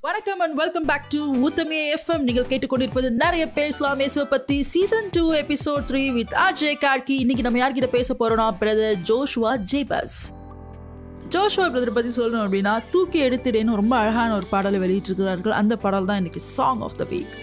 வணக்கம் and welcome back to ஊத்தமே FM. நீங்கள் கேட்டுக்கொண்டிருப்பது நிறைய பேசலாம் மேசுவை பத்தி season 2 episode 3 with Ajay Karki. இன்னைக்கு நம்ம யார்கிட்ட பேச போறோம்னா brother Joshua Jebas. Joshua brother பத்தி சொல்லணும் அப்படின்னா தூக்கி எடுத்துடேன்னு ரொம்ப அழகான ஒரு பாடலை வெளியிட்டிருக்கிறார்கள். அந்த பாடல் தான் இன்னைக்கு சாங் ஆஃப் த வீக்.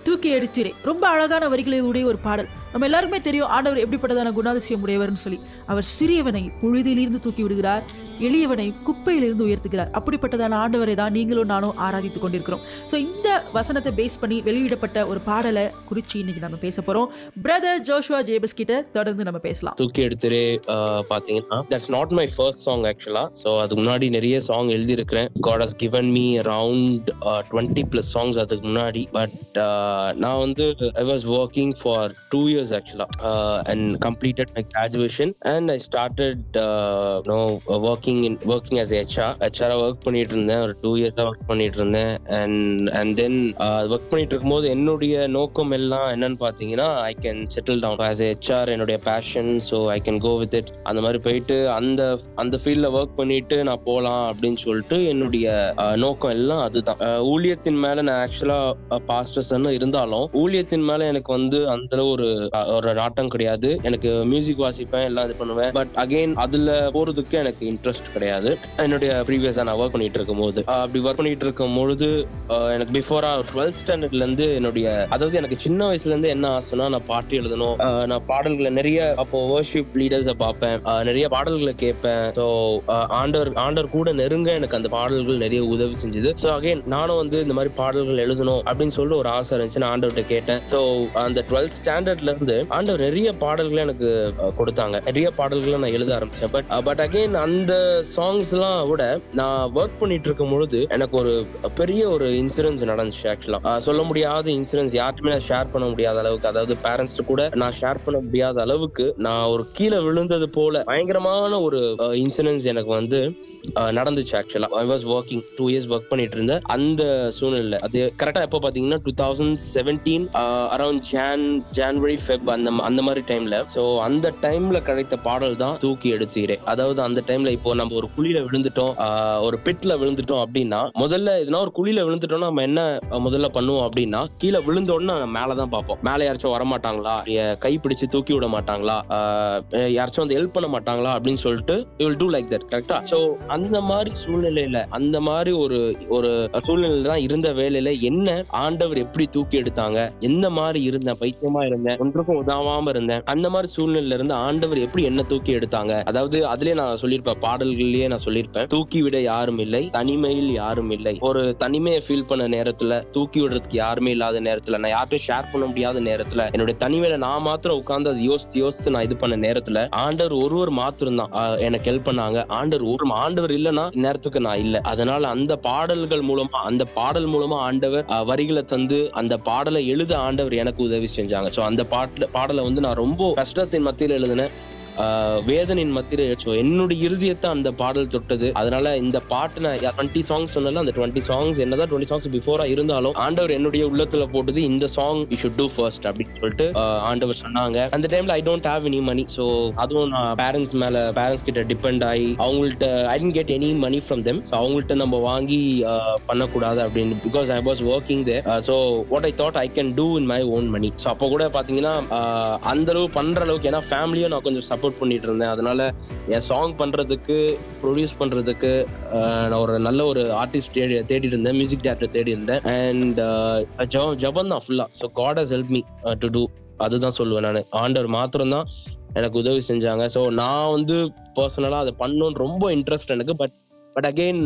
தூக்கி எடுத்திரே ரொம்ப அழகான வரிகளை உடைய ஒரு பாடல். நம்ம எல்லாருக்குமே தெரியும் ஆண்டவர் எப்படிப்பட்டதான குணாதிசயம் உடையவர்னு சொல்லி. அவர் சிறியவனை புழுதியிலிருந்து தூக்கி விடுகிறார், எளியவனை குப்பையிலிருந்து உயர்த்துகிறார். அப்படிப்பட்டதான ஆண்டவரை தான் நீங்களும் நானும் ஆராதித்து கொண்டிருக்கிறோம். ஸோ இந்த வசனத்தை பேஸ் பண்ணி வெளியிடப்பட்ட ஒரு பாடலை குறித்து இன்னைக்கு நம்ம பேச போறோம். பிரதர் ஜோஷுவா ஜேபஸ் கிட்ட தொடர்ந்து நம்ம பேசலாம். தூக்கி எடுத்துரு பாத்தீங்கன்னா that's not my first song ஆக்சுவலா. ஸோ அதுக்கு முன்னாடி நிறைய சாங் எழுதியிருக்கிறேன். God has given me around 20+ songs அதுக்கு முன்னாடி. பட் நான் வந்து I was working for 2 years actually and completed my graduation and I started working as a HR work பண்ணிட்டு இருந்தேன். ஒரு 2 years work பண்ணிட்டு இருந்தேன். and then work பண்ணிட்டு இருக்கும்போது என்னுடைய நோக்கம் எல்லாம் என்னன்னு பாத்தீங்கன்னா I can settle down as a HR. என்னுடைய passion, so I can go with it. அந்த மாதிரி போயிட்டு அந்த ஃபீல்ட்ல ஒர்க் பண்ணிட்டு நான் போலாம் அப்படின்னு சொல்லிட்டு என்னுடைய நோக்கம் எல்லாம் அதுதான். ஊழியத்தின் மேல நான் ஆக்சுவலா பாஸ்டர்ஸ் இருந்தாலும் ஊழியத்தின் மேல எனக்கு வந்து அந்த ஒரு நாட்டம் கிடையாது. எனக்கு மியூசிக் வாசிப்பேன், எல்லாம் இது பண்ணுவேன். பட் அகைன் அதுல போறதுக்கு எனக்கு இன்ட்ரெஸ்ட் கிடையாது. என்னுடைய ப்ரீவியஸா நான் ஒர்க் பண்ணிட்டு இருக்கும் போது அப்படி ஒர்க் பண்ணிட்டு இருக்கும் பொழுது எனக்கு பிஃபோரா 12th ஸ்டாண்டர்ட்ல இருந்து அதாவது எனக்கு சின்ன வயசுல இருந்து என்ன ஆசைனா நான் பாட்டு எழுதணும். நான் பாடல்களை நிறைய அப்போ வர்ஷிப் லீடர்ஸை பார்ப்பேன், நிறைய பாடல்களை கேட்பேன். ஸோ ஆண்டவர் கூட நெருங்க எனக்கு அந்த பாடல்கள் நிறைய உதவி செஞ்சது. ஸோ அகைன் நானும் வந்து இந்த மாதிரி பாடல்கள் எழுதணும் அப்படின்னு சொல்லிட்டு ஒரு ஆசை இருந்துச்சு. நான் ஆண்டவர்கிட்ட கேட்டேன். ஸோ அந்த 12th ஸ்டாண்டர்ட்ல இருந்து ஆண்டவர் நிறைய பாடல்களை எனக்கு கொடுத்தாங்க. நிறைய பாடல்களை நான் எழுத ஆரம்பிச்சேன். பட் அகைன் அந்த சாங்ஸ் எல்லாம் விட நான் ஒர்க் பண்ணிட்டு இருக்கும் பொழுது எனக்கு ஒரு பெரிய ஒரு இன்சிடென்ஸ் நடந்துச்சு. ஆக்சுவலா சொல்ல முடியாத இன்சிடென்ஸ், யாருக்குமே நான் ஷேர் பண்ண முடியாத அளவுக்கு, அதாவது பேரண்ட்ஸ் கூட நான் ஷேர் பண்ண முடியாத அளவுக்கு நான் ஒரு கீழே விழுந்தது போல பயங்கரமான ஒரு இன்சிடென்ஸ் எனக்கு வந்து நடந்துச்சு. ஆக்சுவலா ஐ வாஸ் ஒர்க்கிங் 2 years ஒர்க் பண்ணிட்டு இருந்தேன். அந்த சூழ்நிலை அது கரெக்டா எப்போ பாத்தீங்கன்னா 2017 அரௌண்ட் ஜான்வரி ஃபெப் அந்த மாதிரி டைம்ல. சோ அந்த டைம்ல கிடைத்த பாடல் தான் தூக்கி எடுத்தீரே. அதாவது அந்த டைம்ல இப்போ நம்ம ஒரு குழியில விழுந்துட்டோம், ஒரு பிட்ல விழுந்துட்டோம் அப்படின்னா முதல்ல எதுனா ஒரு குழியில விழுந்துட்டோம்னா நம்ம என்ன முதல்ல பண்ணுவோம் அப்படின்னா கீழே விழுந்தோடனே நம்ம மேலதான் பார்ப்போம். மேல யாராச்சும் வரமாட்டாங்களா, கை பிடிச்சு தூக்கி விட மாட்டாங்களா, யாராச்சும் வந்து ஹெல்ப் பண்ண மாட்டாங்களா அப்படின்னு சொல்லிட்டு you will do like that. கரெக்டா? சோ அந்த மாதிரி சூழ்நிலையில அந்த மாதிரி ஒரு சூழ்நிலையில தான் இருந்த வேலையில என்ன ஆண்டவர் எப்படி தூக்கி எடுத்தாங்க, எந்த மாதிரி இருந்தேன், பைத்தியமா இருந்தேன், ஒன்றுக்கும் உதவாம இருந்தேன். அந்த மாதிரி சூழ்நிலையில இருந்து ஆண்டவர் எப்படி என்ன தூக்கி எடுத்தாங்க. அதாவது அதுலயே நான் சொல்லியிருப்பேன், பாடல்கள்லயே நான் சொல்லியிருப்பேன், தூக்கி விட யாரும் இல்லை, தனிமையில் யாரும் இல்லை. ஒரு தனிமையை ஃபீல் பண்ண நேரத்துல, தூக்கி விடுறதுக்கு யாருமே இல்லாத நேரத்துல, நான் யார்ட்டும் ஷேர் பண்ண முடியாத நேரத்துல, என்னுடைய தனிமையில நான் மாத்திரம் உட்கார்ந்து அதை யோசிச்சு நான் இது பண்ண நேரத்துல ஆண்டவர் ஒருவர் மாத்திரம் தான் எனக்கு ஹெல்ப் பண்ணாங்க. ஆண்டவர் இல்லைன்னா நேரத்துக்கு நான் இல்லை. அதனால அந்த பாடல்கள் மூலமா, அந்த பாடல் மூலமா ஆண்டவர் வரிகளை தந்து அந்த பாடலை எழுத ஆண்டவர் எனக்கு உதவி செஞ்சாங்க. சோ அந்த பாடலை வந்து நான் ரொம்ப கஷ்டத்தின் மத்தியில் எழுதினேன், வேதனின் மத்தியில என்னுடைய இருதயத்தை அந்த பாடல் தொட்டது. அதனால இந்த பாட்டு நான் 20 சாங்ஸ் சொன்னால அந்த 20 சாங்ஸ் என்னதான் 20 சாங்ஸ் பிஃபோரா இருந்தாலும் ஆண்டவர் என்னுடைய உள்ளத்துல போட்டது இந்த song you should do first அப்படின்னு சொல்லிட்டு ஆண்டவர் சொன்னாங்க. அந்த டைம்ல I don't have any money. So அதுவும் நான் பேரண்ட்ஸ் கிட்ட டிபெண்ட் ஆகி அவங்கள்ட்ட I don't get any money from them. So அவங்கள்ட்ட நம்ம வாங்கி பண்ணக்கூடாது அப்படின்னு, because I was working there. So what I thought I can do in my own money. So அப்போ கூட பாத்தீங்கன்னா அந்த அளவு பண்ற அளவுக்கு, ஏன்னா ஃபேமிலியும் நான் கொஞ்சம் சப்போர்ட் பண்ணிட்டு இருந்தேன். அதனால என் சாங் பண்றதுக்கு, ப்ரொடியூஸ் பண்றதுக்கு நான் ஒரு நல்ல ஒரு ஆர்டிஸ்ட் தேடிட்டு இருந்தேன், மியூசிக் டைரக்டர் தேடி இருந்தேன். அண்ட் ஜபம் தான் ஃபுல்லா. So God has helped me to do. அதுதான் சொல்லுவேன் நான். ஆண்டவர் மாத்திரம் தான் எனக்கு உதவி செஞ்சாங்க. ஸோ நான் வந்து பர்சனலா அதை பண்ணணும்னு ரொம்ப இன்ட்ரெஸ்ட் எனக்கு. பட் அகெயின்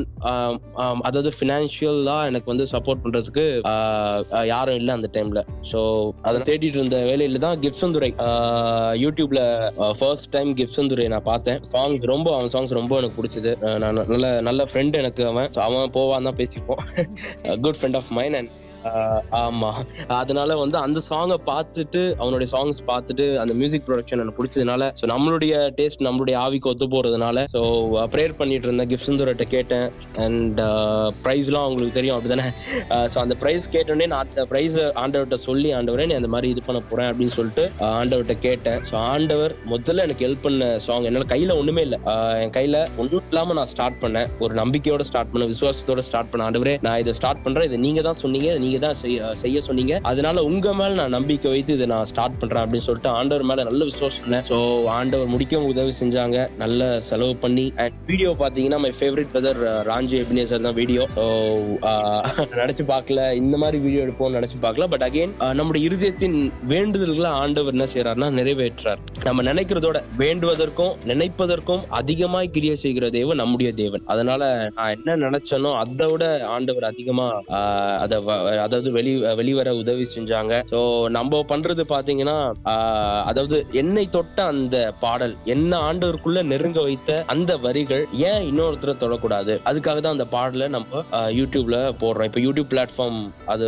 அதாவது ஃபினான்ஷியலா எனக்கு வந்து சப்போர்ட் பண்றதுக்கு யாரும் இல்லை அந்த டைம்ல. ஸோ அதை தேடிட்டு இருந்த வேலையில தான் கிப்சன் துரை யூடியூப்ல ஃபர்ஸ்ட் டைம் கிப்சன் துரை நான் பார்த்தேன். அவன் சாங்ஸ் ரொம்ப எனக்கு பிடிச்சது. நான் நல்ல ஃப்ரெண்ட் எனக்கு அவன். ஸோ அவன் போவான் தான் பேசிப்போம், good friend of mine. And ஆமா, அதனால வந்து அந்த சாங்கை பார்த்துட்டு அவனுடைய சாங்ஸ் பார்த்துட்டு அந்த மியூசிக் ப்ரொடக்ஷன் எனக்கு பிடிச்சதுனால, ஸோ நம்மளுடைய டேஸ்ட் நம்மளுடைய ஆவிக்கு ஒத்து போறதுனால, ஸோ ப்ரேயர் பண்ணிட்டு இருந்தேன். கிஃப்ட் சுந்தர்கிட்ட கேட்டேன். அண்ட் ப்ரைஸ்லாம் அவங்களுக்கு தெரியும் அப்படிதானே. ஸோ அந்த ப்ரைஸ் கேட்டோடனே நான் அந்த ப்ரைஸ் ஆண்டவர்கிட்ட சொல்லி, ஆண்டவரே நீ அந்த மாதிரி இது பண்ண போறேன் அப்படின்னு சொல்லிட்டு ஆண்டவர்கிட்ட கேட்டேன். ஸோ ஆண்டவர் முதல்ல எனக்கு ஹெல்ப் பண்ண சாங், என்னால கையில ஒண்ணுமே இல்லை, என் கையில ஒன்றும் இல்லாம நான் ஸ்டார்ட் பண்ணேன். ஒரு நம்பிக்கையோட ஸ்டார்ட் பண்ண, விசுவாசத்தோட ஸ்டார்ட் பண்ண. ஆண்டவரே நான் இதை ஸ்டார்ட் பண்றேன், இதை நீங்க தான் சொன்னீங்க, நீங்க தான் செய்ய சொன்னீங்க, அதனால உங்க மேல நான் நம்பிக்கை வைத்து இதை நான் ஸ்டார்ட் பண்றேன் அப்படின்னு சொல்லிட்டு ஆண்டவர் மேல நல்ல விசுவாசம். ஸோ ஆண்டவர் முடிக்க உதவி செஞ்சாங்க, நல்ல செலவு பண்ணி. அண்ட் வீடியோ பாத்தீங்கன்னா my favourite brother Ranchi Ebenezer தான் வீடியோ. ஸோ நினைச்சு பார்க்கல இந்த மாதிரி வீடியோ எடுப்போம்னு நினைச்சு பார்க்கல. பட் அகைன் நம்முடைய இருதயத்தின் வேண்டுதல்களை ஆண்டவர் என்ன செய்யறாருன்னா நிறைவேற்றார். நம்ம நினைக்கிறதோட வேண்டுவதற்கும் நினைப்பதற்கும் அதிகமாய் கிரியை செய்கிற தேவன் நம்முடைய தேவன். அதனால நான் என்ன நினைச்சனோ அதை விட ஆண்டவர் அதிகமா அதாவது வெளிவர உதவி செஞ்சாங்க. சோ நம்ம பண்றது பாத்தீங்கன்னா அதாவது என்னை தொட்ட அந்த பாடல், என்ன ஆண்டவருக்குள்ள நெருங்க வைத்த அந்த வரிகள் ஏன் இன்னொருத்தர தொடக்கூடாது, அதுக்காக தான் அந்த பாடலை நம்ம யூடியூப்ல போடுறோம். இப்ப யூடியூப் பிளாட்ஃபார்ம் அது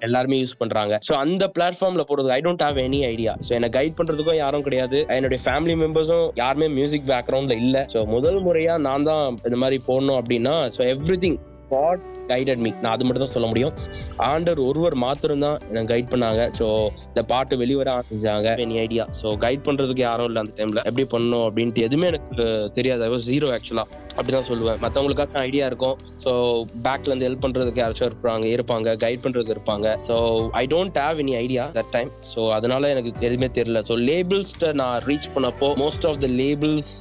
எல்லாருமே யூஸ் பண்றாங்க. சோ அந்த பிளாட்ஃபார்ம்ல போடுறது ஐ don't have any idea. So என்ன கைட் பண்றதுக்கும் யாரும் கிடையாது, என்னுடைய ஃபேமிலி மெம்பர்ஸும் யாருமே மியூசிக் பேக்ரவுண்ட்ல இல்ல. சோ முதல் முறையா நான் தான் இந்த மாதிரி போடணும் அப்படின்னா, so everything God guided me. நான் அது மட்டும் தான் சொல்ல முடியும். ஆண்டவர் ஒருவர் மாத்திரம் தான் எனக்கு கைட் பண்ணாங்க. ஸோ இந்த பாட்டு வெளிவர ஆரம்பிச்சாங்க. எனி ஐடியா, ஸோ கைட் பண்றதுக்கு யாரும் இல்லை அந்த டைம்ல. எப்படி பண்ணணும் அப்படின்ட்டு எதுவுமே எனக்கு தெரியாது. ஜீரோ ஆக்சுவலா, அப்படிதான் சொல்லுவேன். மற்றவங்களுக்காச்சும் ஐடியா இருக்கும். ஸோ பேக்ல இருந்து ஹெல்ப் பண்றதுக்கு யாராச்சும் இருப்பாங்க, கைட் பண்றதுக்கு இருப்பாங்க. So I don't have any idea that time. So அதனால எனக்கு எதுவுமே தெரியல. ஸோ லேபிள்ஸ்ட நான் ரீச் பண்ணப்போ most of the labels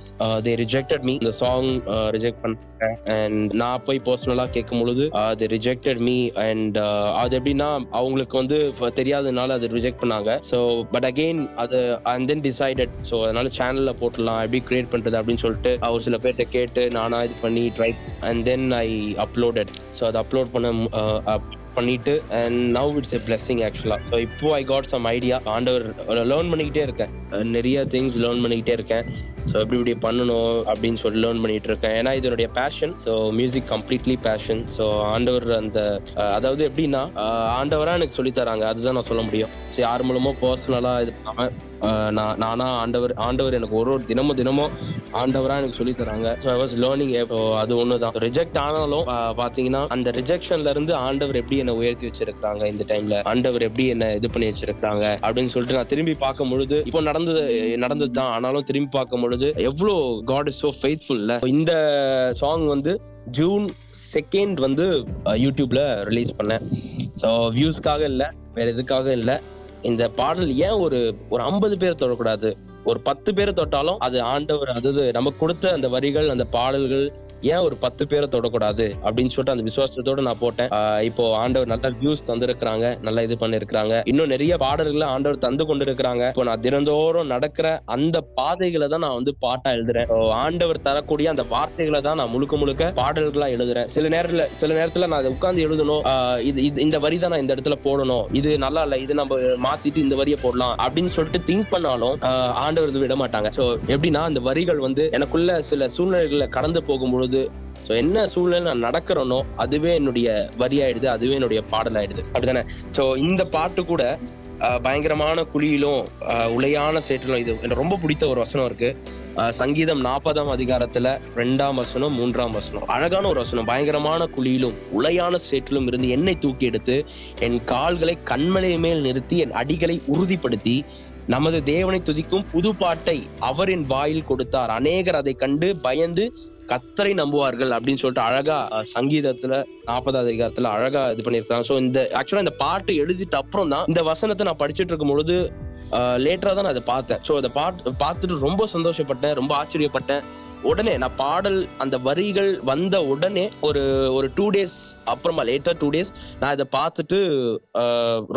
they rejected me. இந்த சாங் ரிஜெக்ட் பண்ணேன். அண்ட் நான் போய் பர்சனலா கேட்கும் பொழுது they rejected me. and அது எப்படின்னா அவங்களுக்கு வந்து தெரியாதனால அதை ரிஜெக்ட் பண்ணாங்க. ஸோ பட் அகெயின் அது and then decided, ஸோ அதனால சேனல்ல போட்டுடலாம், எப்படி கிரியேட் பண்றது அப்படின்னு சொல்லிட்டு ஒரு சில பேர்கிட்ட கேட்டு நானா இது பண்ணி try and then I uploaded. So அதை அப்லோட் பண்ணிட்டு and now it's a blessing actually. so இப்போ I got some idea. ஆண்டவர் லேர்ன் பண்ணிக்கிட்டே இருக்கேன், நிறைய திங்ஸ் லேர்ன் பண்ணிக்கிட்டே இருக்கேன். ஸோ எப்படி பண்ணணும் அப்படின்னு சொல்லி லேர்ன் பண்ணிட்டு இருக்கேன். ஏன்னா இதனுடைய passion. So music completely passion. So ஆண்டவர் அந்த அதாவது எப்படின்னா ஆண்டவரா எனக்கு சொல்லி தராங்க, அதுதான் நான் சொல்ல முடியும். ஸோ யார் மூலமோ பர்சனலா இது பண்ணாம நானா ஆண்டவர் எனக்கு ஒரு தினமும் ஆண்டவரா எனக்கு சொல்லி தராங்க. So I was learning. அது ஒண்ணுதான். ரிஜெக்ட் ஆனாலும் பாத்தீங்கன்னா அந்த ரிஜெக்ஷன்ல இருந்து ஆண்டவர் எப்படி என்ன உயர்த்தி வச்சிருக்காங்க, இந்த டைம்ல ஆண்டவர் எப்படி என்ன இது பண்ணி வச்சிருக்காங்க அப்படின்னு சொல்லிட்டு நான் திரும்பி பார்க்கும் பொழுது, இப்போ நடந்தது தான், ஆனாலும் திரும்பி பார்க்கும் பொழுது எவ்வளோ God is so faithful. இந்த சாங் வந்து ஜூன் 2 வந்து யூடியூப்ல ரிலீஸ் பண்ணேன். ஸோ வியூஸ்க்காக இல்லை, வேற எதுக்காக இல்லை. இந்த பாடல் ஏன் ஒரு 50 பேர் தொடக்கூடாது, ஒரு 10 பேரை தொட்டாலும் அது ஆண்டவர், அதாவது நமக்கு கொடுத்த அந்த வரிகள், அந்த பாடல்கள் ஏன் ஒரு 10 பேரை தொடக்கூடாது அப்படின்னு சொல்லிட்டு அந்த விசுவாசத்தோட நான் போட்டேன். இப்போ ஆண்டவர் நல்ல வியூஸ் தந்திருக்கிறாங்க, நல்லா இது பண்ணிருக்கிறாங்க. இன்னும் நிறைய பாடல்களை ஆண்டவர் தந்து கொண்டு இருக்கிறாங்க. இப்போ நான் தினந்தோறும் நடக்கிற அந்த பாதைகளை தான் நான் வந்து பாட்டா எழுதுறேன். ஆண்டவர் தரக்கூடிய அந்த வார்த்தைகளை தான் நான் முழுக்க பாடல்களா எழுதுறேன். சில நேரத்துல நான் அதை உட்கார்ந்து எழுதணும், இந்த வரி தான் நான் இந்த இடத்துல போடணும், இது நல்லா இல்ல, இது நம்ம மாத்திட்டு இந்த வரியை போடலாம் அப்படின்னு சொல்லிட்டு திங்க் பண்ணாலும் ஆண்டவர் விட மாட்டாங்க. சோ எப்படின்னா அந்த வரிகள் வந்து எனக்குள்ள சில சூழ்நிலைகளை கடந்து போகும்பொழுது, சோ என்ன சூழ்நிலை நான் நடக்கிறனோ அதுவே என்னுடைய வரி ஆயிடுது, அதுவே என்னுடைய பாடல் ஆயிடுது, அப்படித்தானே. சோ இந்த பாட்டு கூட பயங்கரமான குழியிலும் உளையான சேற்றிலும், இது எனக்கு ரொம்ப பிடித்த ஒரு வசனம் இருக்கு. சங்கீதம் 40ஆம் அதிகாரத்துல 2ஆம் வசனம் 3ஆம் வசனம், அழகான ஒரு வசனம். பயங்கரமான குழியிலும் உளையான சேற்றிலும் இருந்து என்னை தூக்கி எடுத்து என் கால்களை கண்மலை மேல் நிறுத்தி என் அடிகளை உறுதிப்படுத்தி நமது தேவனை துதிக்கும் புது பாட்டை அவரின் வாயில் கொடுத்தார். அநேகர் அதை கண்டு பயந்து கர்த்தரை நம்புவார்கள் அப்படின்னு சொல்லிட்டு அழகா சங்கீதத்துல 40ஆம் அதிகாரத்துல அழகா இது பண்ணிருக்காங்க. சோ இந்த ஆக்சுவலா இந்த பாட்டு எழுதிட்டு அப்புறம் தான் இந்த வசனத்தை நான் படிச்சுட்டு இருக்கும் பொழுது லேட்டரா தான் நான் அதை பார்த்தேன். சோ அதை பார்த்துட்டு ரொம்ப சந்தோஷப்பட்டேன், ரொம்ப ஆச்சரியப்பட்டேன். உடனே நான் பாடல் அந்த வரிகள் வந்த உடனே ஒரு 2 days அப்புறமா, லேட்டர் 2 days நான் இதை பார்த்துட்டு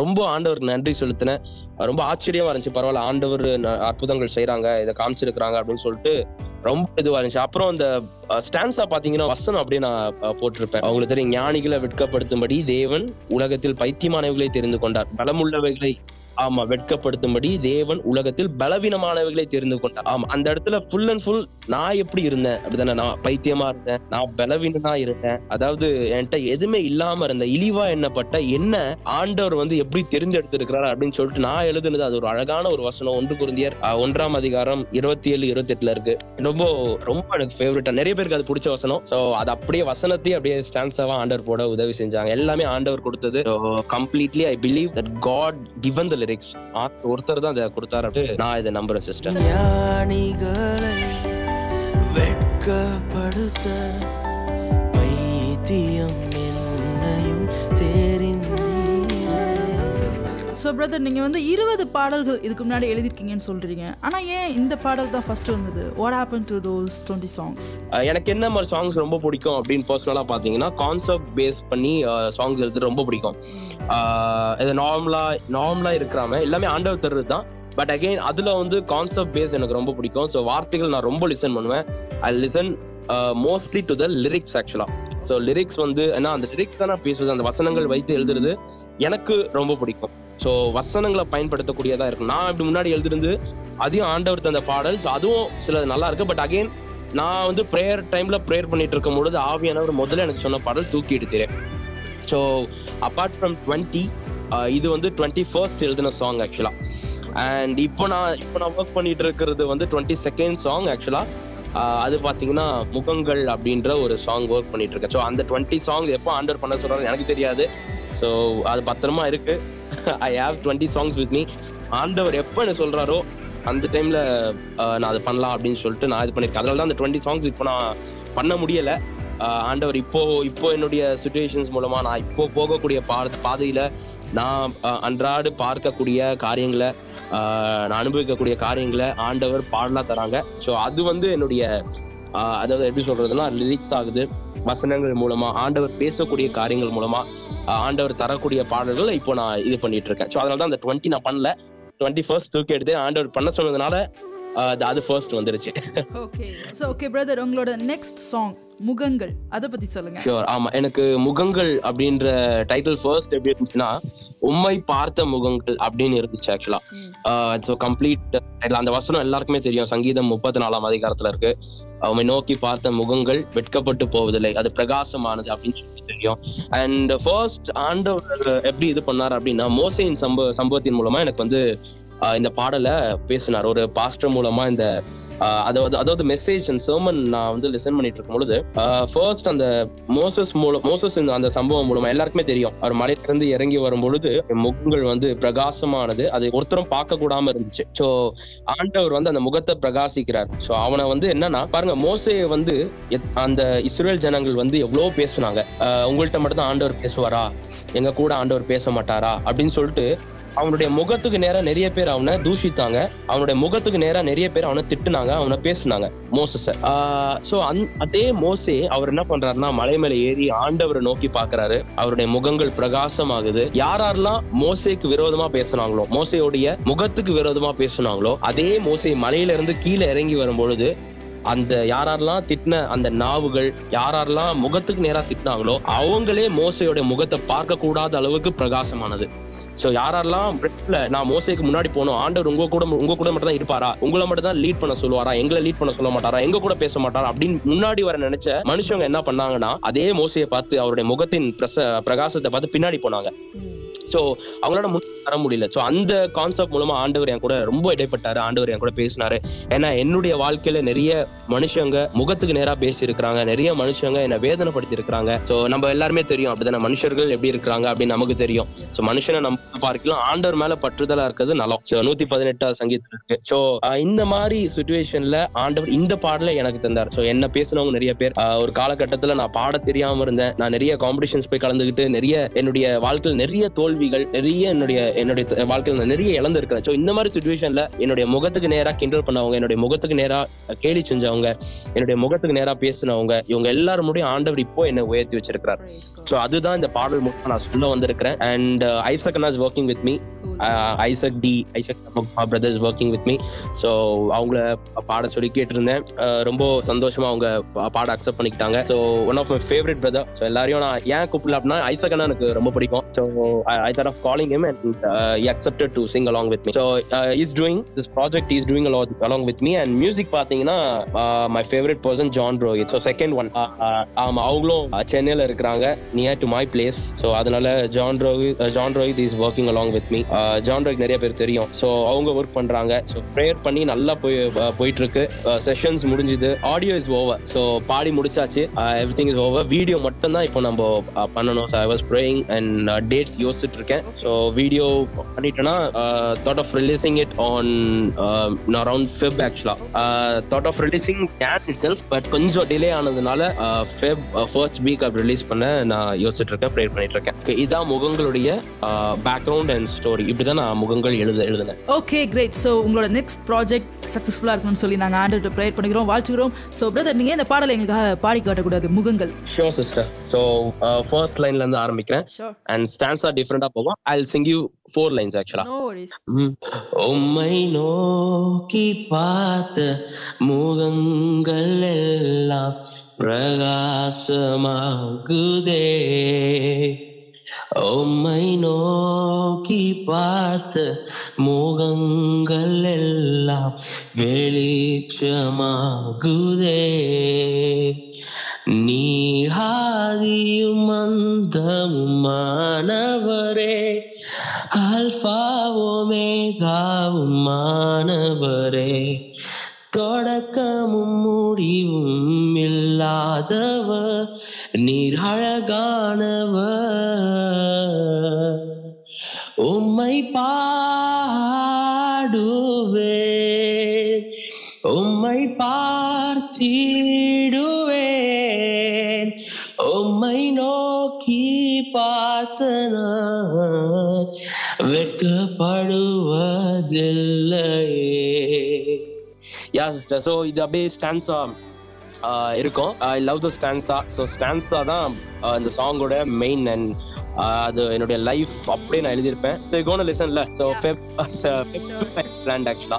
ரொம்ப ஆண்டவருக்கு நன்றி செலுத்தினேன். ரொம்ப ஆச்சரியமா இருந்துச்சு. பரவாயில்ல, ஆண்டவர் அற்புதங்கள் செய்யறாங்க, இதை காமிச்சிருக்கிறாங்க அப்படின்னு சொல்லிட்டு ரொம்ப இதுவா இருந்துச்சு. அப்புறம் இந்த ஸ்டான்ஸா பாத்தீங்கன்னா வசனம் அப்படியே நான் போட்டிருப்பேன். அவங்களுக்கு தெரியும், ஞானிகளை வெட்கப்படுத்தும்படி தேவன் உலகத்தில் பைத்தியமானவைகளை தெரிந்து கொண்டார், பலமுள்ளவைகளை ஆமா, வெட்கப்படுத்தும்படி தேவன் உலகத்தில் பலவீனமானவர்களை தெரிந்து கொண்டார். ஆமா, அந்த இடத்துல ஃபுல் அண்ட் ஃபுல் நான் எப்படி இருந்தேன் அப்படிதானே, நான் பைத்தியமா இருந்தேன், நான் பலவீனனா இருந்தேன், அதாவது என்கிட்ட எதுவுமே இல்லாம இருந்த இழிவா எண்ணப்பட்ட என்ன ஆண்டவர் வந்து எப்படி தெரிஞ்செடுத்திருக்கிறார் அப்படின்னு சொல்லிட்டு நான் எழுதுனது. அது ஒரு அழகான ஒரு வசனம். 1 கொரிந்தியர் 1ஆம் அதிகாரம் 27-28 இருக்கு. ரொம்ப ரொம்ப எனக்கு ஃபேவரட்டா, நிறைய பேருக்கு அது பிடிச்ச வசனம். சோ அது அப்படியே வசனத்தையே அப்படியே ஸ்டான்ஸாவா ஆண்டவர் போட உதவி செஞ்சாங்க. எல்லாமே ஆண்டவர் கொடுத்தது. Completely I believe that God given the lyrics. ஒருத்தர் தான் அதை கொடுத்தாரு அப்படி நான் இதை நம்புறேன் சிஸ்டர். ஞானிகளை வெட்கப்படுத்த பைத்தியம் என்னையும் தெரிந்தீரே. ஸோ பிரதர், நீங்கள் வந்து 20 பாடல்கள் இதுக்கு முன்னாடி எழுதிருக்கீங்கன்னு சொல்கிறீங்க. ஆனால் ஏன் இந்த பாடல் தான் ஃபர்ஸ்ட் வந்தது? What happen to those 20 songs? எனக்கு என்ன மாதிரி சாங்ஸ் ரொம்ப பிடிக்கும் அப்படின்னு பர்சனலாக பார்த்தீங்கன்னா, கான்செப்ட் பேஸ் பண்ணி சாங்ஸ் எழுதுறது ரொம்ப பிடிக்கும். இது நார்மலாக இருக்கிறாம எல்லாமே ஆண்டவர் தருது தான். பட் அகெயின் அதில் வந்து கான்செப்ட் பேஸ் எனக்கு ரொம்ப பிடிக்கும். ஸோ வார்த்தைகள் நான் ரொம்ப லிசன் பண்ணுவேன். I listen mostly to the lyrics ஆக்சுவலா. ஸோ லிரிக்ஸ் வந்து ஏன்னா அந்த லிரிக்ஸ் தான் நான் பேசுறது, அந்த வசனங்கள் வைத்து எழுதுறது எனக்கு ரொம்ப பிடிக்கும். ஸோ வசனங்களை பயன்படுத்தக்கூடியதா இருக்கும். நான் இப்படி முன்னாடி எழுதிருந்து அதையும் ஆண்டவர் தந்த பாடல். ஸோ அதுவும் சிலது நல்லா இருக்கு. பட் அகெயின் நான் வந்து ப்ரேயர் டைம்ல ப்ரேயர் பண்ணிட்டு இருக்கும் பொழுது ஆவியானவர் முதல்ல எனக்கு சொன்ன பாடல் தூக்கி எடுத்தேன். ஸோ அப்பார்ட் ஃப்ரம் 20 இது வந்து 21st எழுதின சாங் ஆக்சுவலா. அண்ட் இப்போ நான் ஒர்க் பண்ணிட்டு இருக்கிறது வந்து 22nd சாங் ஆக்சுவலா. அது பாத்தீங்கன்னா முகங்கள் அப்படின்ற ஒரு சாங் ஒர்க் பண்ணிட்டு இருக்கேன். ஸோ அந்த 20 songs எப்போ ஆண்டர் பண்ண சொல்றாரு எனக்கு தெரியாது. ஸோ அது பத்திரமா இருக்கு. I have 20 songs with me. ஆண்டவர் எப்போ என்ன சொல்றாரோ அந்த டைம்ல நான் அதை பண்ணலாம் அப்படின்னு சொல்லிட்டு நான் இது பண்ணிருக்கேன். அதனால தான் அந்த 20 songs இப்போ நான் பண்ண முடியல. ஆண்டவர் இப்போ என்னுடைய சிச்சுவேஷன்ஸ் மூலமா நான் இப்போ போகக்கூடிய பாதையில நான் அன்றாடு பார்க்கக்கூடிய காரியங்களை, நான் அனுபவிக்கக்கூடிய காரியங்களை ஆண்டவர் பாடலா தராங்க. ஸோ அது வந்து என்னுடைய அதாவது எப்படி சொல்றதுன்னா லிரிக்ஸ் ஆகுது. வசனங்கள் மூலமா ஆண்டவர் பேசக்கூடிய காரியங்கள் மூலமா ஆண்டவர் தரக்கூடிய பாடல்கள் இப்போ நான் இது பண்ணிட்டு இருக்கேன். ஸோ அதனால தான் அந்த 20 நான் பண்ணல, 21st தூக்கி எடுத்து ஆண்டவர் பண்ண சொன்னதுனால அது ஃபர்ஸ்ட் வந்துருச்சு. ஓகே. சோ ஓகே பிரதர், உங்களோட நெக்ஸ்ட் சாங் முகங்கள், அத பத்தி சொல்லுங்க. ஷூர். ஆமா, எனக்கு முகங்கள் அப்படின்ற டைட்டில் ஃபர்ஸ்ட் எப்படி இருந்துச்சுன்னா, உம்மை பார்த்த முகங்கள் அப்படின்னு இருந்துச்சு ஆக்சுவலா. ஸோ கம்ப்ளீட் அந்த வசனம் எல்லாருக்குமே தெரியும். சங்கீதம் 34ஆம் அதிகாரத்துல இருக்கு. உம்மை நோக்கி பார்த்த முகங்கள் வெட்கப்பட்டு போவதில்லை, அது பிரகாசமானது அப்படின்னு சொல்லி தெரியும். அண்ட் ஃபர்ஸ்ட் ஆண்டவர் எப்படி இது பண்ணார் அப்படின்னா, மோசேயின் சம்பவத்தின் மூலமா எனக்கு வந்து இந்த பாடலை பேசினார். ஒரு பாஸ்டர் மூலமா இந்த அதாவது மெசேஜ் அண்ட் சர்மன் நான் வந்து லிசன் பண்ணிட்டு இருக்கும் பொழுது ஃபர்ஸ்ட் அந்த மோசஸ் அந்த சம்பவம் மூலமா எல்லாருக்குமே தெரியும். அவர் மலையிலிருந்து இறங்கி வரும் பொழுது முகங்கள் வந்து பிரகாசமானது, அதை ஒருத்தரும் பார்க்க கூடாம இருந்துச்சு. ஸோ ஆண்டவர் வந்து அந்த முகத்தை பிரகாசிக்கிறார். ஸோ அவனை வந்து என்னன்னா பாருங்க, மோசே வந்து அந்த இஸ்ரேல் ஜனங்கள் வந்து எவ்வளவு பேசுனாங்க, உங்கள்கிட்ட மட்டும் தான் ஆண்டவர் பேசுவாரா, எங்க கூட ஆண்டவர் பேச மாட்டாரா அப்படின்னு சொல்லிட்டு அவனுடைய முகத்துக்கு நேரா நிறைய பேர் அவனை தூஷித்தாங்க. அவனுடைய முகத்துக்கு நேரா நிறைய பேர் அவனை திட்டுனாங்க, அவனை பேசுனாங்க மோசஸ. சோ அதே மோசே அவர் என்ன பண்றாருன்னா, மலை மேல ஏறி ஆண்டவரை நோக்கி பாக்குறாரு. அவருடைய முகங்கள் பிரகாசமாகுது. யாரெல்லாம் மோசேக்கு விரோதமா பேசுனாங்களோ, மோசையோடைய முகத்துக்கு விரோதமா பேசுனாங்களோ, அதே மோசே மலையில இருந்து கீழே இறங்கி வரும் பொழுது அந்த யாரெல்லாம் திட்டின அந்த நாவுகள், யாரெல்லாம் முகத்துக்கு நேரா திட்டினாங்களோ அவங்களே மோசையோட முகத்தை பார்க்க கூடாத அளவுக்கு பிரகாசமானது. சோ யாரெல்லாம் நான் மோசைக்கு முன்னாடி போனோம், ஆண்டவர் உங்க கூட மட்டும் தான் இருப்பாரா, உங்களை மட்டும் தான் லீட் பண்ண சொல்லுவாரா, எங்களை லீட் பண்ண சொல்ல மாட்டாரா, எங்க கூட பேச மாட்டாரா அப்படின்னு முன்னாடி வர நினைச்ச மனுஷங்க என்ன பண்ணாங்கன்னா, அதே மோசையை பார்த்து அவருடைய முகத்தின் பிரகாசத்தை பார்த்து பின்னாடி போனாங்க. சோ அவங்களோட முன் வர முடியல. சோ அந்த கான்செப்ட் மூலமா ஆண்டவர் என் கூட ரொம்ப இடைப்பட்டாரு, ஆண்டவர் என் கூட பேசினாரு. ஏன்னா என்னுடைய வாழ்க்கையில நிறைய மனுஷங்க முகத்துக்கு நேரா பேசி இருக்கிறாங்க, நிறைய மனுஷங்க என்ன வேதனைப்படுத்தி இருக்கிறாங்க. சோ நம்ம எல்லாருமே தெரியும் அப்படிதானே, மனுஷர்கள் எப்படி இருக்கிறாங்க அப்படின்னு நமக்கு தெரியும். சோ மனுஷனை நம்ம பார்க்கலாம், ஆண்டவர் மேல பற்றுதலா இருக்கிறது நலம். சோ 118 சங்கீதம் இருக்கு. சோ இந்த மாதிரி சிச்சுவேஷன்ல ஆண்டவர் இந்த பாடல எனக்கு தந்தார். சோ என்ன பேசினவங்க நிறைய பேர், ஒரு காலகட்டத்துல நான் பாட தெரியாம இருந்தேன், நான் நிறைய காம்படிஷன்ஸ் போய் கலந்துகிட்டு நிறைய என்னுடைய வாழ்க்கையில் நிறைய தோல்விகள், நிறைய என்னுடைய வாழ்க்கையில் நான் நிறைய இழந்து இருக்கிறேன். சோ இந்த மாதிரி சிச்சுவேஷன்ல என்னுடைய முகத்துக்கு நேரா கிண்டல் பண்ணவங்க, என்னுடைய முகத்துக்கு நேரா கேலி செஞ்சவங்க, என்னுடைய முகத்துக்கு நேரா பேசினவங்க, இவங்க எல்லாரும் முடியும் ஆண்டவர் இப்போ என்ன உயர்த்தி வச்சிருக்கிறார். சோ அதுதான் இந்த பாடல் மூலமா நான் சொல்ல வந்திருக்கிறேன். And Isaac Anna is working with me, Isaac brothers working with me. So அவங்கள பாட சொல்லி கேட்டிருந்தேன். ரொம்ப சந்தோஷமா அவங்க பாட அக்செப்ட் பண்ணிக்கிட்டாங்க. So one of my favourite brother. So எல்லாரையும் நான் ஏன் கூப்பிடல அப்படின்னா, ஐசக் அண்ணா எனக்கு ரொம்ப பிடிக்கும். So I thought of calling him, and he accepted to sing along with me. So he's doing this project. He's doing along with me. And music பாத்தீங்கன்னா my favorite person John Rohit. So second one. அவங்களும் சென்னையில இருக்கிறாங்க, near to my place. So அதனால John Rohit is working along with me. John Rohit நிறைய பேர் தெரியும். So அவங்க work பண்றாங்க. So ப்ரேயர் பண்ணி நல்லா போயிட்டு இருக்கு. செஷன்ஸ் முடிஞ்சது. Audio is over. ஸோ பாடி முடிச்சாச்சு. Everything is over. வீடியோ மட்டும் தான் இப்போ நம்ம பண்ணணும். So I was praying and dates யோசிச்சுட்டு இருக்கேன். ஸோ வீடியோ பண்ணிட்டேன்னா thought of releasing it on around Feb ஆக்சுவலா. Thought of releasing can itself, but கொஞ்சம் டிலே ஆனதுனால Feb ஃபர்ஸ்ட் வீக் அப்படி ரிலீஸ் பண்ண நான் யோசிச்சுட்டு இருக்கேன், ப்ரேயர் பண்ணிட்டு இருக்கேன். இதான் முகங்களுடைய பேக்ரவுண்ட் அண்ட் ஸ்டோரி. இப்படிதான் நான் முகங்கள் எழுதுனேன். Okay, great. ஸோ உங்களோட நெக்ஸ்ட் ப்ராஜெக்ட் சக்ஸஸ்ஃபுல்லாக இருக்கணும்னு சொல்லி நாங்கள் ஆண்டவர்கிட்ட ப்ரேயர் பண்ணிக்கிறோம், வாழ்த்துக்கிறோம். ஸோ பிரதர், நீங்கள் இந்த பாடலை எங்களுக்காக பாடி காட்டக்கூடாது, முகங்கள். Sure sister. ஸோ ஃபர்ஸ்ட் லைன்ல இருந்து ஆரம்பிக்கிறேன். அண்ட் ஸ்டான்ஸா டிஃபரெண்டா போகும். I will sing you 4 lines ஆக்சுவலா. உம்மை நோக்கி பார்த்த முகங்கள் எல்லாம் பிரகாசமாகுதே, உம்மை நோக்கி பார்த்த முகங்கள் எல்லாம் வெளிச்சமாகுதே, நீ ஆதியும் அந்தமுமானவரே, அல்பா ஒமேகாவுமானவரே, தொடக்கமும் முடிவும் இல்லாதவர், நீர் அழகானவர், உம்மை பாடுவேன், உம்மை பார்த்திடுவேன், உம்மை நோக்கி பார்த்தனா வெட்கப்படுவதில்லையே. யா சிஸ்டர். ஸோ இது அப்படியே ஸ்டான்ஸா இருக்கும். I love the stanza. So stanza தான் இந்த சாங்கோட மெயின். அண்ட் அது என்னுடைய லைஃப் அப்படியே நான் எழுதியிருப்பேன். ஸோ யூ கோனா லிசன்ல. ஸோ Feb பிளான்ட் ஆக்சுவலா.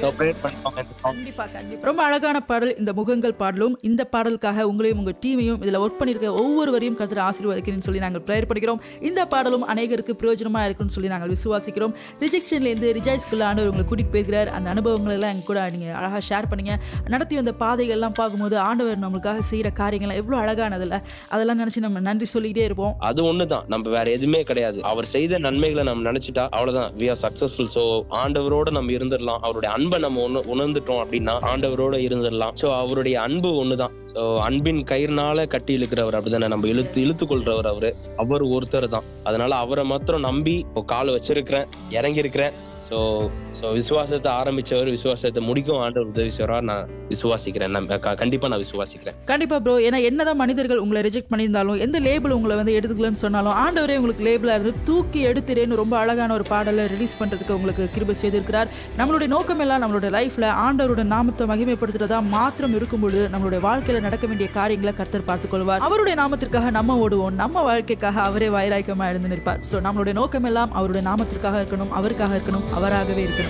ஸோ ப்ரேயர் பண்ணுவாங்க இந்த சாங். கண்டிப்பா கண்டிப்பா ரொம்ப அழகான பாடல் இந்த முகங்கள் பாடலும். இந்த பாடலுக்காக உங்களையும் உங்க டீமையும் இதுல ஒர்க் பண்ணிருக்க ஒவ்வொருவரையும் கர்த்தர் ஆசீர்வதிக்கிறேன்னு சொல்லி நாங்கள் ப்ரேயர் பண்ணிக்கிறோம். இந்த பாடலும் அநேகருக்கு பிரயோஜனமா இருக்குன்னு சொல்லி நாங்கள் விசுவாசிக்கிறோம். ரிஜெக்ஷன்ல இருந்து ரிஜாய்ஸ்குள்ள ஆண்டவர் உங்களை கூட்டிட்டு போயிருக்கிறார். அந்த அனுபவங்கள் எல்லாம் எங்க கூட நீங்க அழகா ஷேர் பண்ணீங்க. நடத்தி வந்த பாதைகள் எல்லாம் பார்க்கும்போது ஆண்டவர் நம்மளுக்காக செய்யற காரியங்கள் எவ்வளவு அழகானதுல, அதெல்லாம் நினைச்சு நம்ம நன்றி சொல்லிக்கிட்டே இருப்போம். அது ஒண்ணுதான், நம்ம வேற எதுவுமே கிடையாது. அவர் செய்த நன்மைகளை நம்ம நினைச்சிட்டா அவ்வளவுதான், we are successful. சோ ஆண்டவரோட நம்ம இருந்துடலாம். அவருடைய அன்பை நம்ம உணர்ந்துட்டோம் அப்படின்னா ஆண்டவரோட இருந்துடலாம். சோ அவருடைய அன்பு ஒண்ணுதான். ஸோ அன்பின் கயிறுனால கட்டி இழுக்கிறவர் அப்படிதானே, நம்ம இழுத்து கொள்றவர் அவர் ஒருத்தர் தான். அதனால அவரை மாத்திரம் நம்பி காலை வச்சிருக்கிறேன், இறங்கி இருக்கிறேன். ஸோ விசுவாசத்தை ஆரம்பிச்சவர் விசுவாசத்தை முடிக்கும் ஆண்டவர் உதவி செய்வார். நான் விசுவாசிக்கிறேன், கண்டிப்பா நான் விசுவாசிக்கிறேன். கண்டிப்பா ப்ரோ. ஏன்னா என்னதான் மனிதர்கள் உங்களை ரிஜெக்ட் பண்ணியிருந்தாலும், எந்த லேபிள் உங்களை வந்து எடுத்துக்கலன்னு சொன்னாலும், ஆண்டவரே உங்களுக்கு லேபிளா இருந்து தூக்கி எடுத்துறேன்னு ரொம்ப அழகான ஒரு பாடலை ரிலீஸ் பண்றதுக்கு உங்களுக்கு கிருபை செய்திருக்கிறார். நம்மளுடைய நோக்கம் எல்லாம் நம்மளுடைய லைஃப்ல ஆண்டவரோட நாமத்தை மகிமைப்படுத்துறதா மாத்திரம் இருக்கும்பொழுது நம்மளுடைய வாழ்க்கையில நடக்க வேண்டிய காரியங்களை கர்த்தர் பார்த்துக் கொள்வார். அவருடைய நாமத்திற்காக நம்ம ஓடுவோம், நம்ம வாழ்க்கைக்காக அவரே வைராக்கியமா எழுந்து நிற்பார். ஸோ நம்மளுடைய நோக்கம் எல்லாம் அவருடைய நாமத்திற்காக இருக்கணும், அவருக்காக இருக்கணும், அவராகவே இருக்கணும்.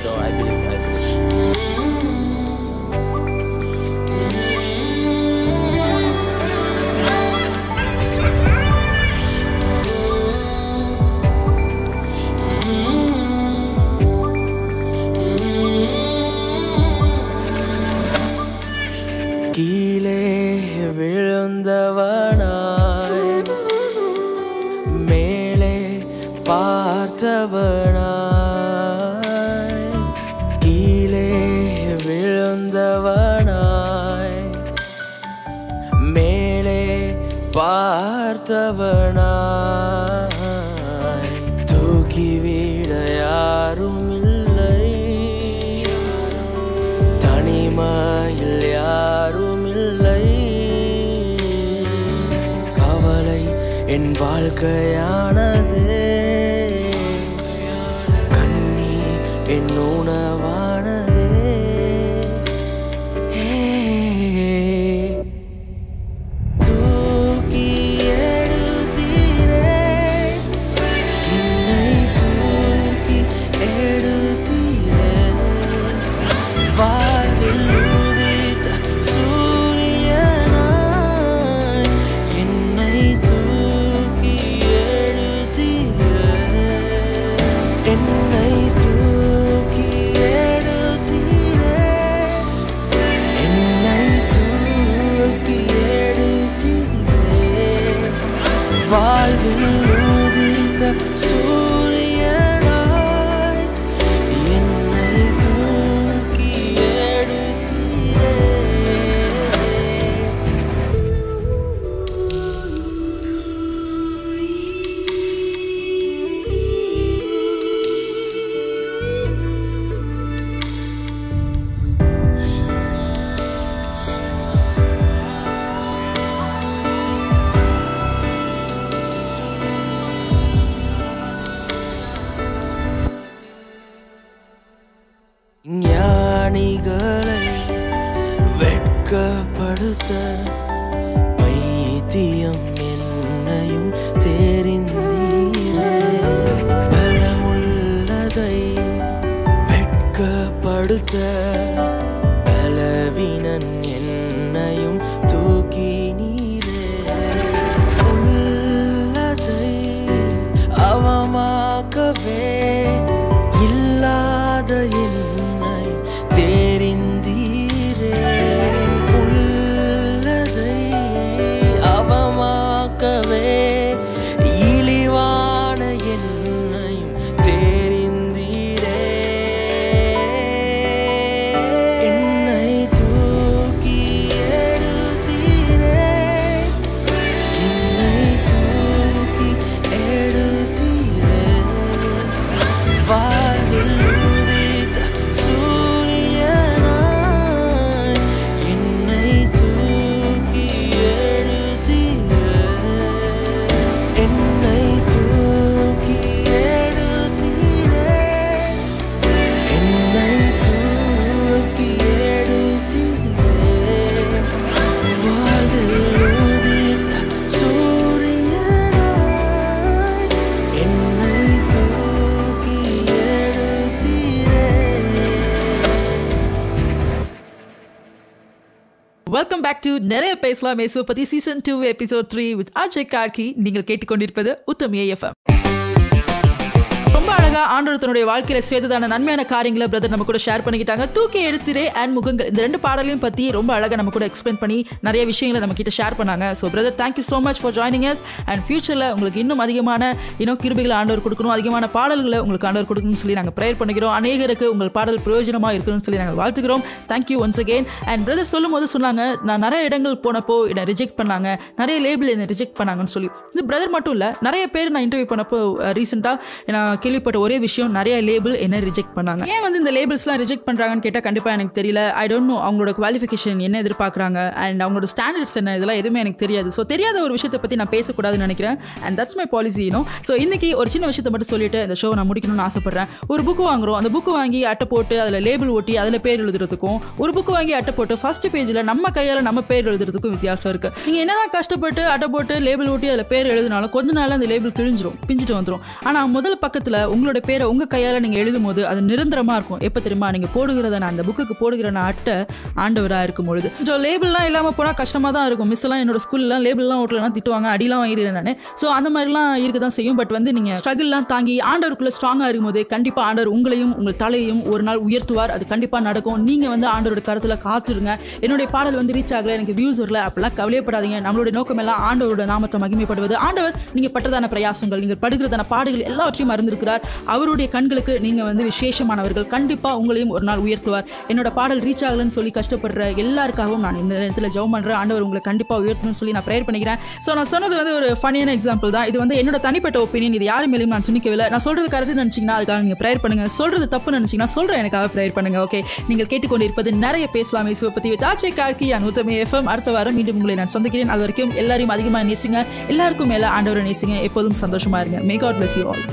கீழே விழுந்தவனாய் மேலே பார்த்தவனாய், கீழே விழுந்தவனாய் மேலே பார்த்தவனாய், தூக்கிவிட யாரும் இல்லை, தனிமையில் யாரும் இல்லை, கவலை என் வாழ்க்கையானது, கண்ணீர் என் உணவானது, தூக்கி எடுத்தீரே, என்னை தூக்கி எடுத்தீரே, வாழ்வில் உதித்த சூரியனாய் என்னை தூக்கி எடுத்தீரே, வாழ்வில் உதித்த சூரியனாய் என்னை தூக்கி எடுத்தீரே. ஞானிகளை வெட்கப்படுத்த பைத்தியம் என்னையும் தெரிந்தீரே. பலமுள்ளதை வெட்கப்படுத்த பலவீனன் என்னையும் தூக்கி நீரே. உள்ளதை அவமாக்கவே இல்லாத என்னை தெரிந்தீரே. உள்ளதை அவமாக்கவே இழிவான என்னையும் தெரிந்தீரே. என்னை தூக்கி எடுத்தீரே. என்னை தூக்கி எடுத்தீரே. வாழ்வில் உதித்த சூரியனாய் என்னை தூக்கி எடுத்தீரே. என்னை தூக்கி எடுத்தீரே. என்னை தூக்கி எடுத்தீரே. வாழ்வில் உதித்த சூரியனாய் என்னை தூக்கி எடுத்தீரே. வெல்கம் பேக் டு நிறைய பேசலாம் இயேசுவை பத்தி season 2 episode 3 with Ajay Karki. நீங்கள் கேட்டுக்கொண்டிருப்பது உத்தமிய எஃப்எம். ரொம்ப அழகா ஆண்டவர் தன்னுடைய வாழ்க்கையில செய்ததான நன்மையான காரியங்களை பிரதர் நம்ம கூட ஷேர் பண்ணிக்கிட்டாங்க. தூக்கி எடுத்திரே அண்ட் முகங்கள், இந்த 2 பாடலையும் பத்தி ரொம்ப அழகா நம்ம கூட எக்ஸ்பிளைன் பண்ணி நிறைய விஷயங்களை நம்ம கிட்ட ஷேர் பண்ணாங்க. So brother, thank you so much for joining us. And ஃபியூச்சர்ல உங்களுக்கு இன்னும் அதிகமான கிருபைகளை ஆண்டவர் கொடுக்கணும், அதிகமான பாடல்களை உங்களுக்கு ஆண்டவர் கொடுக்கணும்னு சொல்லி நாங்கள் ப்ரேயர் பண்ணிக்கிறோம். அநேகருக்கு உங்கள் பாடல் பிரயோஜனமாக இருக்கணும்னு சொல்லி நாங்கள் வாழ்த்துக்கிறோம். Thank you once again. And brother சொல்லும் போது சொன்னாங்க, நான் நிறைய இடங்கள் போனப்போ என்னை ரிஜெக்ட் பண்ணாங்க, நிறைய லேபிள் என்னை ரிஜெக்ட் பண்ணாங்கன்னு சொல்லி. இது பிரதர் மட்டும் இல்லை, நிறைய பேர் நான் இன்டர்வியூ பண்ணப்போ ரீசெண்டாக நான் கேள்விப்பட்ட ஒரே விஷயம், நிறைய லேபிள் என்ன ரிஜெக்ட் பண்ணாங்க. ஏன் இந்த லேபிள்ஸ்லாம் ரிஜெக்ட் பண்ணுறாங்கன்னு கேட்டால் கண்டிப்பாக எனக்கு தெரியல. ஐ டோன்ட் நோ அவங்களோட குவாலிஃபிகேஷன் என்ன எதிர்பார்க்குறாங்க அண்ட் அவங்களோட ஸ்டாண்டர்ட்ஸ் என்ன, இதெல்லாம் எதுவுமே எனக்கு தெரியாது. ஸோ தெரியாத ஒரு விஷயத்தை பற்றி நான் பேசக்கூடாதுன்னு நினைக்கிறேன். And that's my policy. So இன்னைக்கு ஒரு சின்ன விஷயத்தை மட்டும் சொல்லிட்டு இந்த ஷோ நான் முடிக்கணும்னு ஆசைப்படுறேன். ஒரு புக்கு வாங்குறோம், அந்த புக்கு வாங்கி அட்டை போட்டு அதில் லேபிள் ஒட்டி அதில் பேர் எழுதுறதுக்கும், ஒரு புக்கு வாங்கி அட்டை போட்டு ஃபர்ஸ்ட் பேஜில் நம்ம கையால் நம்ம பேர் எழுதுறதுக்கும் வித்தியாசம் இருக்குது. நீங்கள் என்னதான் கஷ்டப்பட்டு அட்டை போட்டு லேபிள் ஒட்டி அதில் பேர் எழுதினாலும் கொஞ்ச நாள் அந்த லேபிள் கிழிஞ்சிரும், பிஞ்சிட்டு வந்துடும். ஆனால் முதல் பக்கத்தில் உங்களோட பேரை உங்கள் கையால் நீங்கள் எழுதும் போது அது நிரந்தரமாக இருக்கும். எப்போ தெரியுமா? நீங்கள் போடுகிறத அந்த புக்குக்கு போடுகிற அட்டை ஆண்டவராக இருக்கும் பொழுது. ஸோ லேபிள்லாம் இல்லாமல் போனால் கஷ்டமாக தான் இருக்கும். மிஸ் எல்லாம் என்னோட ஸ்கூல்லாம் லேபிள்லாம் ஓட்டலாம் திட்டுவாங்க, அடிலாம் வாங்கிடுறேன் நான். ஸோ அந்த மாதிரிலாம் இருக்க தான் செய்யும். பட் நீங்கள் ஸ்ட்ரகிள்லாம் தாங்கி ஆண்டவருக்குள்ளே ஸ்ட்ராங்காக இருக்கும்போது கண்டிப்பாக ஆண்டவர் உங்களையும் உங்கள் தலையையும் ஒரு நாள் உயர்த்துவார். அது கண்டிப்பாக நடக்கும். நீங்கள் ஆண்டவரோட கருத்தில் காத்துருங்க. என்னுடைய பாடல் ரீச் ஆகல, எனக்கு வியூஸ் வரல, அப்படிலாம் கவலையப்படாதீங்க. நம்மளுடைய நோக்கம் எல்லாம் ஆண்டவரோட நாமத்தை மகிமைப்படுவது. ஆண்டவர் நீங்கள் பட்டதான பிரயாசங்கள், நீங்கள் படுகிறதான பாடுகள் எல்லாவற்றையும் மறந்திருக்கிறார். அவருடைய கண்களுக்கு நீங்கள் விசேஷமானவர்கள். கண்டிப்பாக உங்களையும் ஒரு நாள் உயர்த்துவார். என்னோட பாடல் ரீச் ஆகலன்னு சொல்லி கஷ்டப்படுற எல்லாருக்காகவும் நான் இந்த இடத்துல ஜெபம் பண்ணுறேன். ஆண்டவர் உங்களை கண்டிப்பாக உயர்த்தணும்னு சொல்லி நான் ப்ரேயர் பண்ணிக்கிறேன். ஸோ நான் சொன்னது ஒரு ஃபனியான எக்ஸாம்பிள் தான். இது என்னோட தனிப்பட்ட ஒப்பீனியன். இது யாரு மேலேயும் நான் திணிக்கவில்லை. நான் சொல்றது கரெக்ட் நினைச்சீங்கன்னா அதுக்காக நீங்கள் ப்ரேயர் பண்ணுங்க. சொல்றது தப்பு நினைச்சீங்கன்னா சொல்றேன், எனக்காக ப்ரேயர் பண்ணுங்க. ஓகே, நீங்கள் கேட்டுக்கொண்டிருப்பது நிறைய பேசலாம் இயேசுவை பத்தி வித் அஜய் கார்கி அண்ட் உத்தமிய எஃப்எம். அடுத்த வாரம் மீண்டும் உங்களை நான் சந்திக்கிறேன். அது வரைக்கும் எல்லாரையும் அதிகமாக நேசிங்க, எல்லாருக்கும் மேல ஆண்டவரை நேசிங்க, எப்போதும் சந்தோஷமா இருங்க. May God bless you all.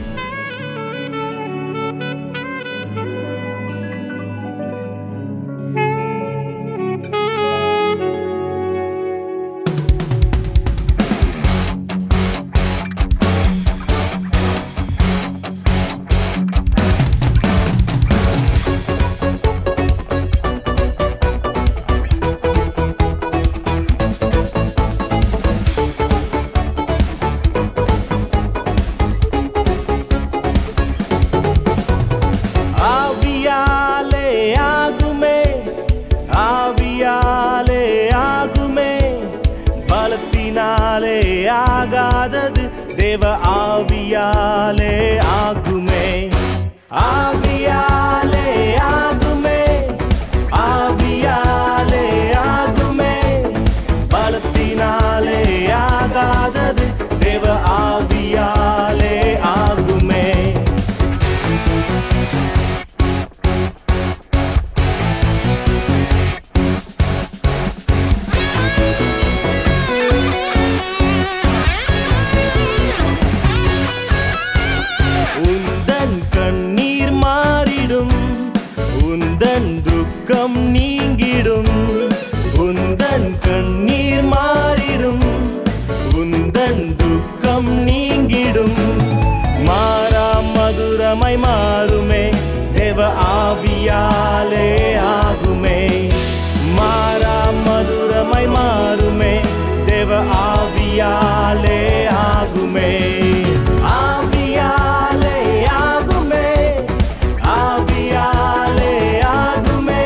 பலத்தினாலே ஆகாதது தேவ ஆவியாலே ஆகுமே. ஆவியாலே ஆகுமே, ஆவியாலே ஆகுமே. பலத்தினாலே ஆகாதது தேவ ஆவியாலே ஆகுமே. உந்தன் கண்ணீர் மாறிடும், உந்தன் துக்கம் நீங்கிடும். உந்தன் கண்ணீர் மாறிடும், உந்தன் துக்கம் நீங்கிடும். மாறா மதுரமாய் மாறுமே, தேவ ஆவியாலே ஆகுமே. மாறா மதுரமாய் மாறுமே, தேவ ஆவியாலே ஆகுமே. ஆவியாலே ஆகுமே, ஆவியாலே ஆகுமே.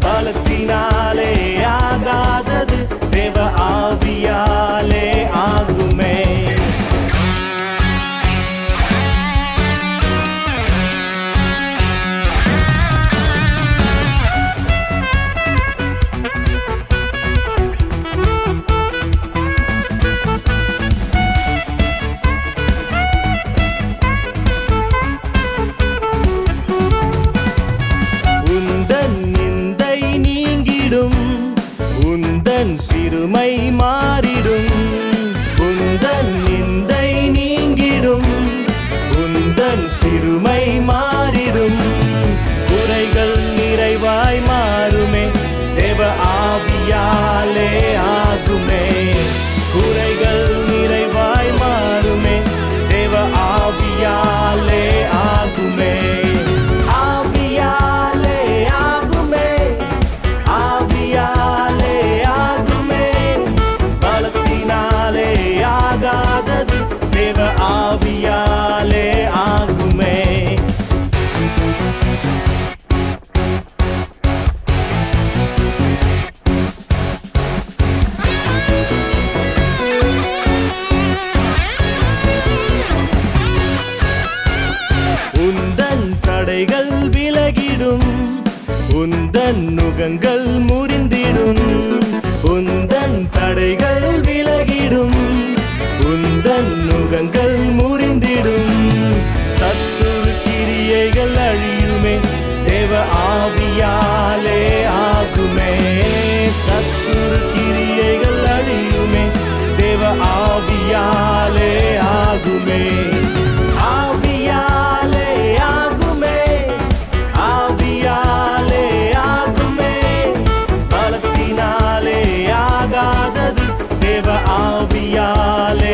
பலத்தினாலே ஆகாதது தேவ ஆவியாலே ஆகுமே. உந்தன் நிந்தை நீங்கிடும், உந்தன் சிறுமை மாறிடும். உந்தன் நிந்தை நீங்கிடும், உந்தன் சிறுமை மாறிடும். குறைகள் நிறைவாய் மாறுமே, தேவ ஆவியாலே ஆகுமே. குறைகள் நிறைவாய் மாறுமே, தேவ ஆவியாலே ஆகுமே. ஆவியாலே ஆகுமே, ஆவியாலே ஆகுமே. பலத்தினாலே ஆகாதது தேவ ஆவியாலே ஆகுமே. உந்தன் தடைகள் விலகிடும், உந்தன் நுகங்கள் முறிந்திடும். உந்தன் தடைகள் விலகிடும், உந்தன் நுகங்கள் முறிந்திடும். சத்துரு கிரியைகள் அழியுமே, தேவ ஆவியாலே ஆகுமே. சத்துரு கிரியைகள் அழியுமே, தேவ ஆவியாலே ஆகுமே. ஆவியாலே ஆகுமே, ஆவியாலே ஆகுமே. பலத்தினாலே ஆகாதது தேவ ஆவியாலே